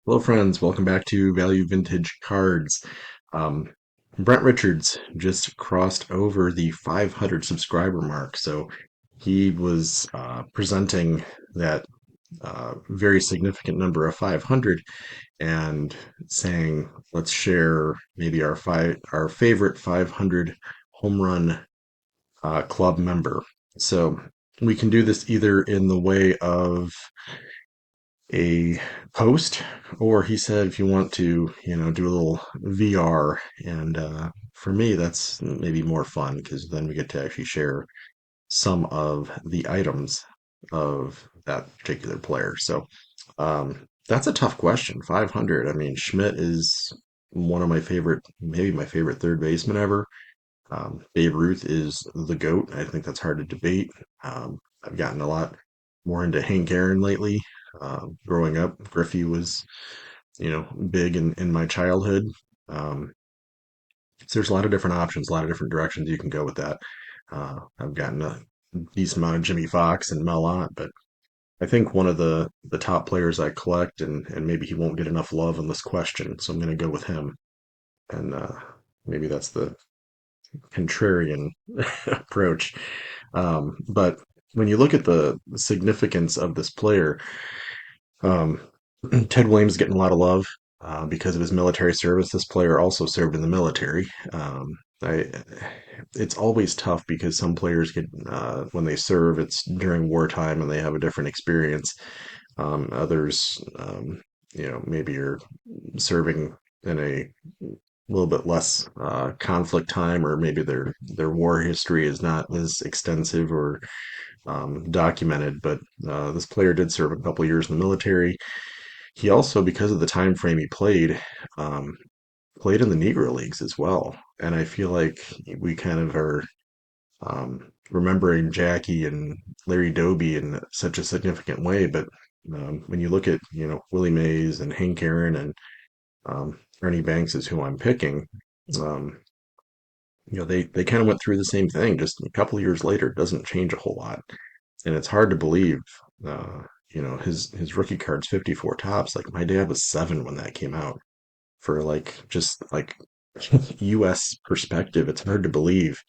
Hello, friends. Welcome back to Value Vintage Cards. Um, Brent Richards just crossed over the 500 subscriber mark, so he was presenting that very significant number of 500 and saying, "Let's share maybe our favorite 500 home run club member." So we can do this either in the way of a post, or he said if you want to, do a little VR. And for me, that's maybe more fun because then we get to actually share some of the items of that particular player. So that's a tough question. 500. I mean, Schmidt is one of my favorite, maybe my favorite third baseman ever. Babe Ruth is the GOAT. I think that's hard to debate. I've gotten a lot more into Hank Aaron lately. Growing up, Griffey was, big in my childhood. Um, so there's a lot of different options, a lot of different directions you can go with that. I've gotten a decent amount of Jimmy Fox and Mel Ott, but I think one of the top players I collect, and maybe he won't get enough love in this question, so I'm going to go with him. And maybe that's the contrarian approach. But when you look at the significance of this player, um, Ted Williams is getting a lot of love because of his military service. This player also served in the military. I, it's always tough because some players get when they serve, it's during wartime and they have a different experience. Others, maybe are serving in a little bit less conflict time, or maybe their war history is not as extensive or documented. But this player did serve a couple years in the military. He also, because of the time frame he played, um, played in the Negro leagues as well. And I feel like we kind of are remembering Jackie and Larry Doby in such a significant way. But when you look at Willie Mays and Hank Aaron and Ernie Banks is who I'm picking. Um, they kind of went through the same thing just a couple of years later. It doesn't change a whole lot, and it's hard to believe. His rookie card's 54 tops. Like my dad was 7 when that came out. For like just like U.S. perspective, it's hard to believe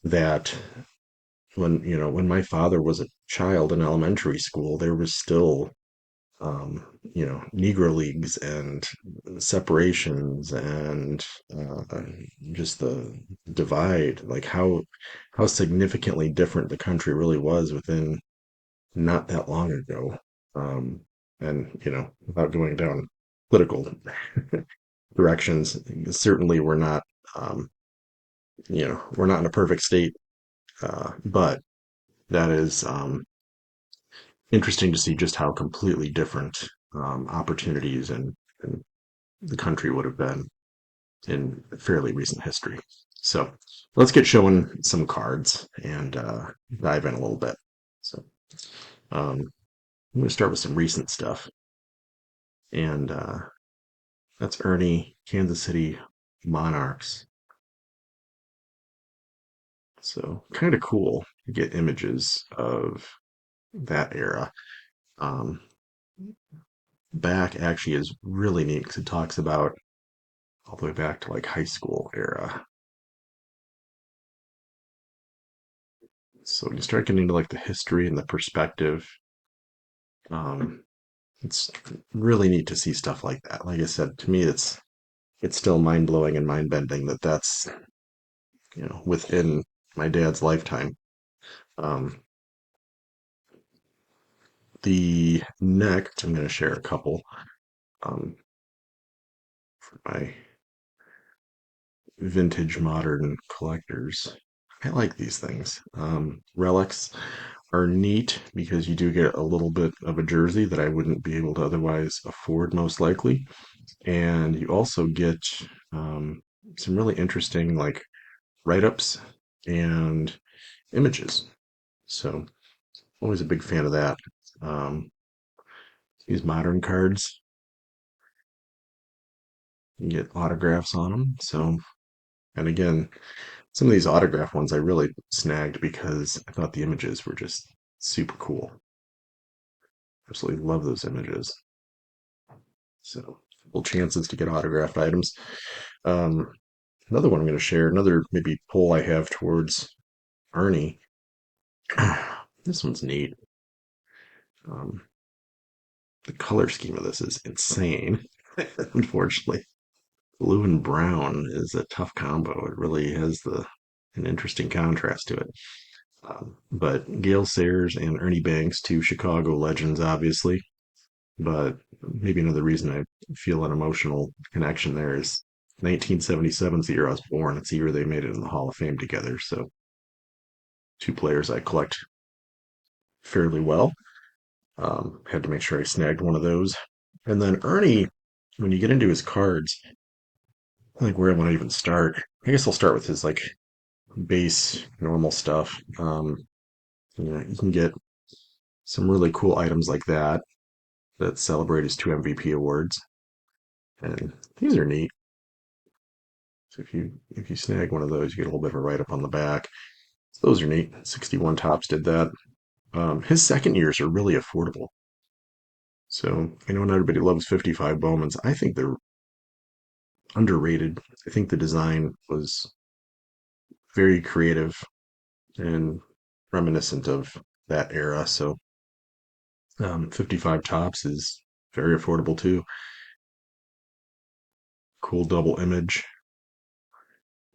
that when my father was a child in elementary school, there was still Negro leagues and separations and just the divide, like how significantly different the country really was within not that long ago. Um, and without going down political directions, certainly um, we're not in a perfect state, but that is interesting to see just how completely different opportunities and the country would have been in fairly recent history. So let's get showing some cards and dive in a little bit. So I'm going to start with some recent stuff, and that's Ernie, Kansas City Monarchs. So kind of cool to get images of that era. Um, Back actually is really neat because it talks about all the way back to like high school era. So when you start getting into like the history and the perspective, um, it's really neat to see stuff like that. Like I said, to me, it's still mind blowing and mind bending that that's within my dad's lifetime. Um, the next, I'm going to share a couple for my vintage modern collectors. I like these things. Relics are neat because you do get a little bit of a jersey that I wouldn't be able to otherwise afford, most likely. And you also get um, some really interesting like write-ups and images. So always a big fan of that. Um, these modern cards, you get autographs on them. So, and again, some of these autograph ones I really snagged because I thought the images were just super cool. Absolutely love those images. So, couple chances to get autographed items. Um, Another one I'm going to share, another maybe pull I have towards Ernie. This one's neat. Um, the color scheme of this is insane. Unfortunately, blue and brown is a tough combo. It really has an interesting contrast to it. But Gale Sayers and Ernie Banks, two Chicago legends, obviously. But maybe another reason I feel an emotional connection there is 1977 is the year I was born. It's the year they made it in the Hall of Fame together. So two players I collect fairly well. Had to make sure I snagged one of those. And then Ernie, when you get into his cards, I think where I want to even start. I guess I'll start with his like base normal stuff. You can get some really cool items like that celebrate his two MVP awards, and these are neat. So if you snag one of those, you get a little bit of a write up on the back. So those are neat. 61 Tops did that. His second years are really affordable. So I know not everybody loves 55 Bowmans. I think they're underrated. I think the design was very creative and reminiscent of that era. So 55 Tops is very affordable too. Cool double image.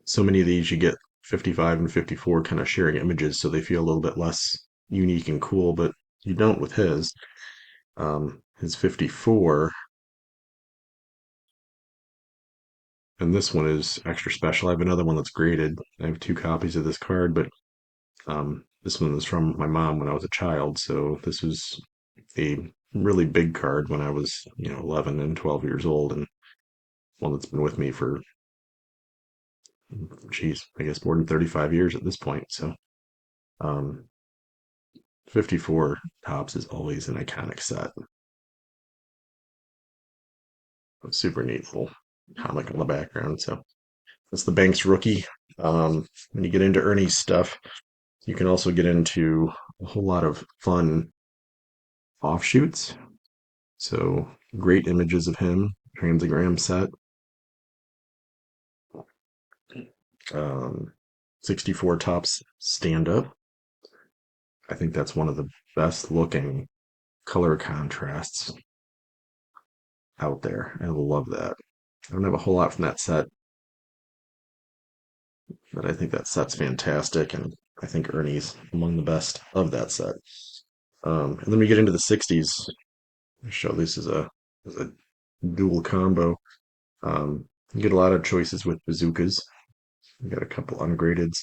So many of these you get 55 and 54 kind of sharing images, so they feel a little bit less unique and cool, but you don't with his. His 54, and this one is extra special. I have another one that's graded. I have two copies of this card, but this one is from my mom when I was a child, so this was a really big card when I was, 11 and 12 years old, and one that's been with me for, geez, I guess more than 35 years at this point. So, um, 54 Tops is always an iconic set. A super neat little comic on the background. So that's the Banks rookie. When you get into Ernie's stuff, you can also get into a whole lot of fun offshoots. So great images of him, Transagram set. Um, 64 Tops stand up. I think that's one of the best looking color contrasts out there. I love that. I don't have a whole lot from that set, but I think that set's fantastic, and I think Ernie's among the best of that set. And then we get into the 60s. I show this as a dual combo. You get a lot of choices with bazookas. You got a couple ungradeds.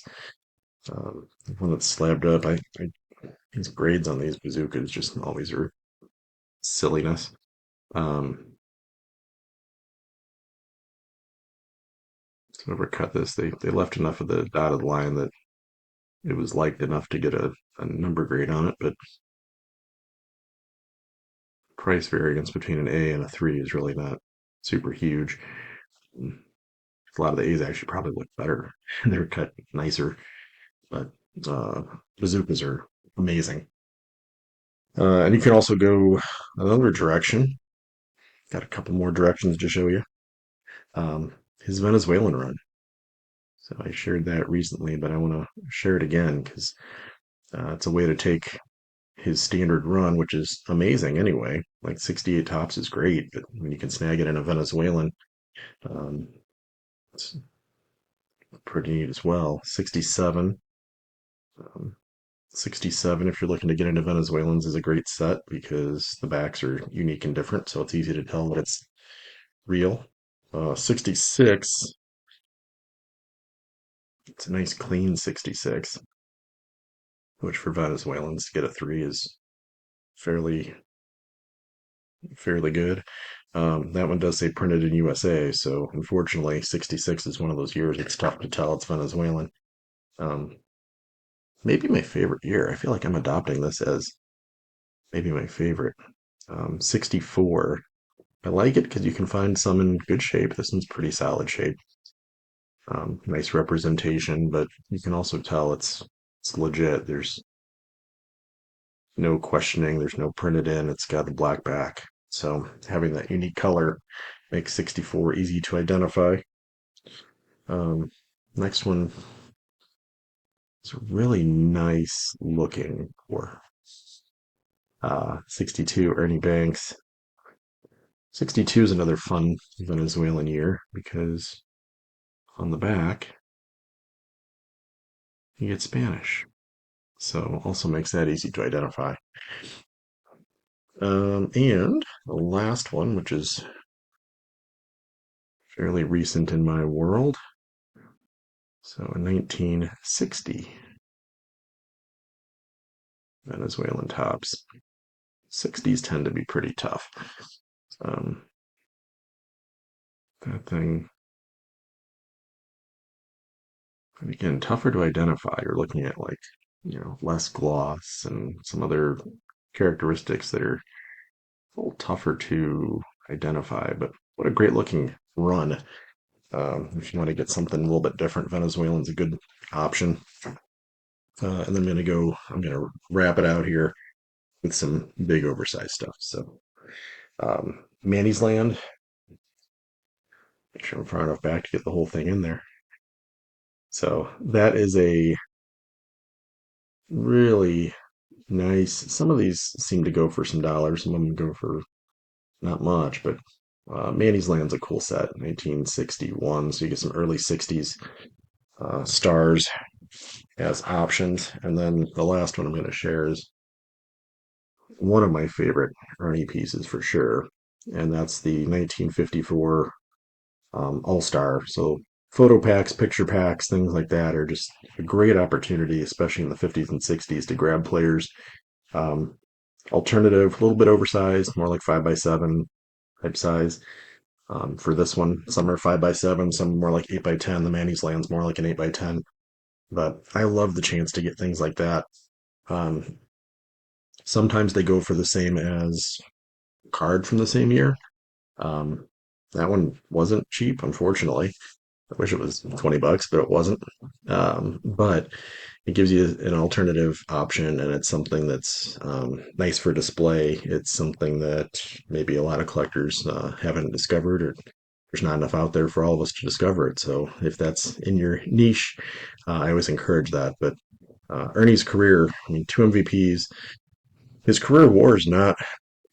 One that's slabbed up. These grades on these bazookas just always are silliness. Um, Whoever cut this, they left enough of the dotted line that it was liked enough to get a number grade on it, but price variance between an A and a 3 is really not super huge. A lot of the A's actually probably look better. They're cut nicer, but uh, bazookas are amazing. And you can also go another direction. Got a couple more directions to show you. His Venezuelan run. So I shared that recently, but I want to share it again because it's a way to take his standard run, which is amazing anyway. Like 68 Tops is great, but when you can snag it in a Venezuelan, um, it's pretty neat as well. 67. Um, 67, if you're looking to get into Venezuelans, is a great set because the backs are unique and different, so it's easy to tell that it's real. 66, it's a nice clean 66, which for Venezuelans to get a 3 is fairly fairly good. That one does say printed in USA, so unfortunately, 66 is one of those years it's tough to tell it's Venezuelan. Um, Maybe my favorite year. I feel like I'm adopting this as maybe my favorite. 64. I like it because you can find some in good shape. This one's pretty solid shape. Nice representation, but you can also tell it's legit. There's no questioning. There's no printed in. It's got the black back. So having that unique color makes 64 easy to identify. Um, Next one is really nice looking for 62 Ernie Banks. 62 is another fun Venezuelan year because on the back you get Spanish. So also makes that easy to identify. And the last one, which is fairly recent in my world. So in 1960, Venezuelan tops. 60s tend to be pretty tough. Um, that thing, and again, tougher to identify. You're looking at like, less gloss and some other characteristics that are a little tougher to identify. But what a great looking run. If you want to get something a little bit different, Venezuelan's a good option. And then I'm going to wrap it out here with some big oversized stuff. So, Manny's Land, make sure I'm far enough back to get the whole thing in there. So that is a really nice. Some of these seem to go for some dollars. Some of them go for not much, but Manny's Land's a cool set, 1961. So you get some early 60s stars as options. And then the last one I'm going to share is one of my favorite Ernie pieces for sure. And that's the 1954 All Star. So photo packs, picture packs, things like that are just a great opportunity, especially in the 50s and 60s, to grab players. Um, Alternative, a little bit oversized, more like 5x7 type size. For this one, some are 5x7, some more like 8x10. The Manny's Land's more like an 8x10. But I love the chance to get things like that. Um, Sometimes they go for the same as a card from the same year. Um, that one wasn't cheap, unfortunately. I wish it was 20 bucks, but it wasn't. But it gives you an alternative option, and it's something that's nice for display. It's something that maybe a lot of collectors haven't discovered, or there's not enough out there for all of us to discover it. So if that's in your niche, I always encourage that. But Ernie's career, I mean, two MVPs. His career WAR is not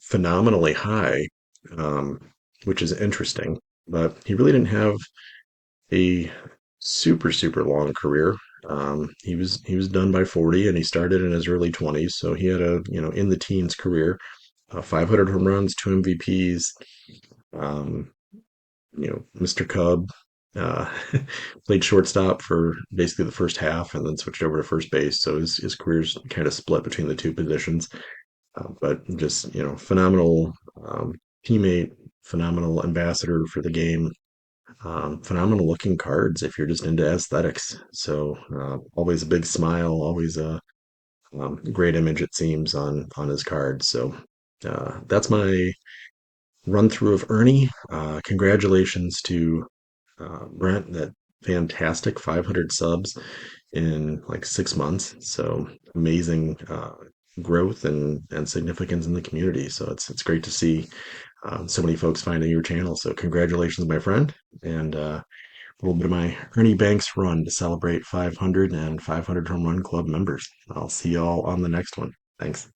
phenomenally high, um, which is interesting. But he really didn't have a super long career. He was done by 40, and he started in his early 20s, so he had a in the teens career. 500 home runs, two MVPs. Um, Mr. Cub uh, played shortstop for basically the first half, and then switched over to first base. So his career's kind of split between the two positions. But just phenomenal teammate, phenomenal ambassador for the game. Phenomenal looking cards if you're just into aesthetics. So always a big smile, always a great image it seems on his cards. So that's my run through of Ernie. Congratulations to Brent, that fantastic 500 subs in like 6 months. So amazing growth and significance in the community. So it's great to see so many folks finding your channel. So congratulations, my friend, and a little bit of my Ernie Banks run to celebrate 500 and 500 Home Run Club members. I'll see y'all on the next one. Thanks.